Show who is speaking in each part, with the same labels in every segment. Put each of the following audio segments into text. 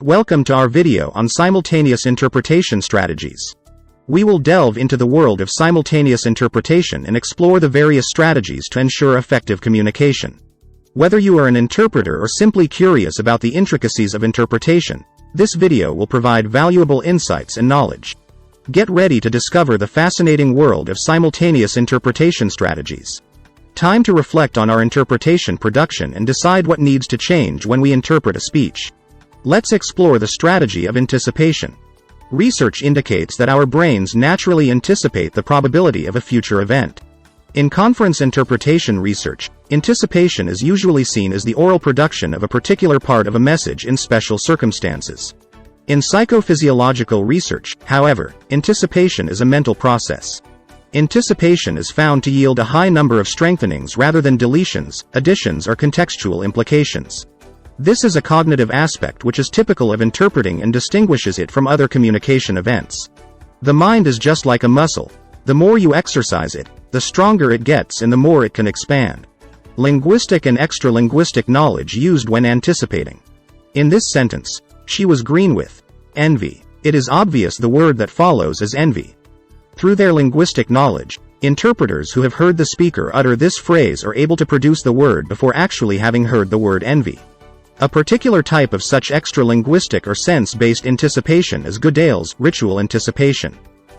Speaker 1: Welcome to our video on simultaneous interpretation strategies. We will delve into the world of simultaneous interpretation and explore the various strategies to ensure effective communication. Whether you are an interpreter or simply curious about the intricacies of interpretation, this video will provide valuable insights and knowledge. Get ready to discover the fascinating world of simultaneous interpretation strategies. Time to reflect on our interpretation production and decide what needs to change when we interpret a speech. Let's explore the strategy of anticipation. Research indicates that our brains naturally anticipate the probability of a future event. In conference interpretation research, anticipation is usually seen as the oral production of a particular part of a message in special circumstances. In psychophysiological research, however, anticipation is a mental process. Anticipation is found to yield a high number of strengthenings rather than deletions, additions or contextual implications. This is a cognitive aspect which is typical of interpreting and distinguishes it from other communication events. The mind is just like a muscle. The more you exercise it, the stronger it gets and the more it can expand. Linguistic and extra-linguistic knowledge used when anticipating. In this sentence, she was green with envy. It is obvious the word that follows is envy. Through their linguistic knowledge, interpreters who have heard the speaker utter this phrase are able to produce the word before actually having heard the word envy. A particular type of such extra-linguistic or sense-based anticipation is Goodale's ritual anticipation.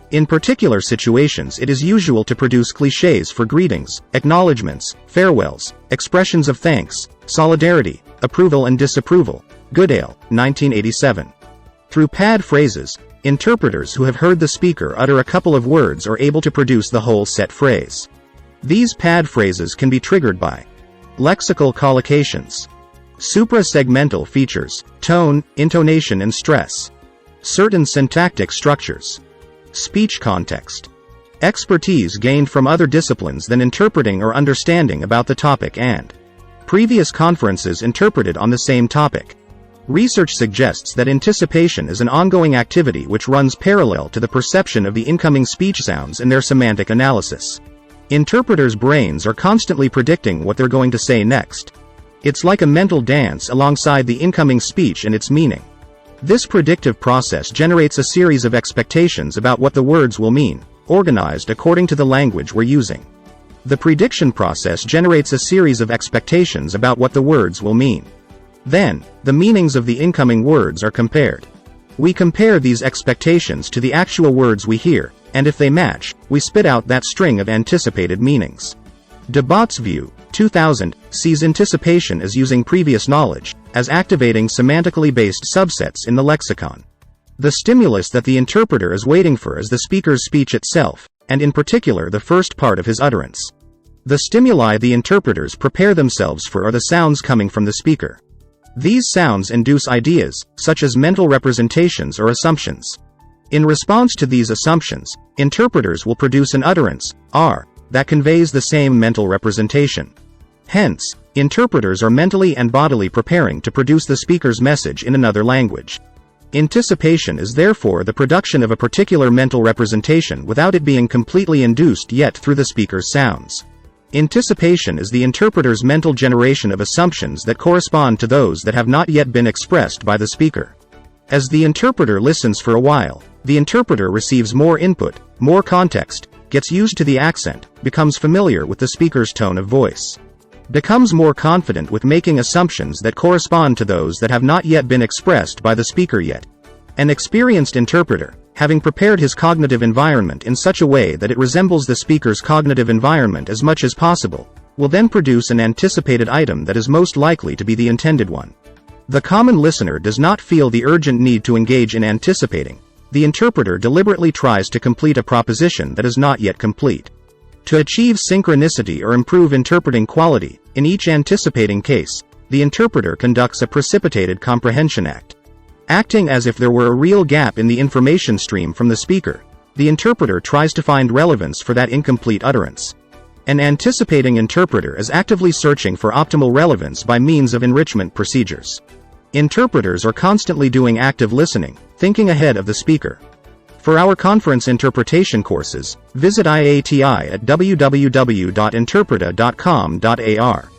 Speaker 1: In particular situations it is usual to produce clichés for greetings, acknowledgments, farewells, expressions of thanks, solidarity, approval and disapproval. Goodale, 1987. Through pad phrases, interpreters who have heard the speaker utter a couple of words are able to produce the whole set phrase. These pad phrases can be triggered by lexical collocations, suprasegmental features, tone, intonation and stress, certain syntactic structures, speech context, expertise gained from other disciplines than interpreting or understanding about the topic and previous conferences interpreted on the same topic. Research suggests that anticipation is an ongoing activity which runs parallel to the perception of the incoming speech sounds and their semantic analysis. Interpreters' brains are constantly predicting what they're going to say next. It's like a mental dance alongside the incoming speech and its meaning. This predictive process generates a series of expectations about what the words will mean, organized according to the language we're using. The prediction process generates a series of expectations about what the words will mean. Then, the meanings of the incoming words are compared. We compare these expectations to the actual words we hear, and if they match, we spit out that string of anticipated meanings. DeBott's view, 2000, sees anticipation as using previous knowledge, as activating semantically based subsets in the lexicon. The stimulus that the interpreter is waiting for is the speaker's speech itself, and in particular the first part of his utterance. The stimuli the interpreters prepare themselves for are the sounds coming from the speaker. These sounds induce ideas, such as mental representations or assumptions. In response to these assumptions, interpreters will produce an utterance, R, that conveys the same mental representation. Hence, interpreters are mentally and bodily preparing to produce the speaker's message in another language. Anticipation is therefore the production of a particular mental representation without it being completely induced yet through the speaker's sounds. Anticipation is the interpreter's mental generation of assumptions that correspond to those that have not yet been expressed by the speaker. As the interpreter listens for a while, the interpreter receives more input, more context, gets used to the accent, becomes familiar with the speaker's tone of voice, becomes more confident with making assumptions that correspond to those that have not yet been expressed by the speaker yet. An experienced interpreter, having prepared his cognitive environment in such a way that it resembles the speaker's cognitive environment as much as possible, will then produce an anticipated item that is most likely to be the intended one. The common listener does not feel the urgent need to engage in anticipating. The interpreter deliberately tries to complete a proposition that is not yet complete. To achieve synchronicity or improve interpreting quality, in each anticipating case, the interpreter conducts a precipitated comprehension act. Acting as if there were a real gap in the information stream from the speaker, the interpreter tries to find relevance for that incomplete utterance. An anticipating interpreter is actively searching for optimal relevance by means of enrichment procedures. Interpreters are constantly doing active listening, thinking ahead of the speaker. For our conference interpretation courses, visit IATI at www.interpreta.com.ar.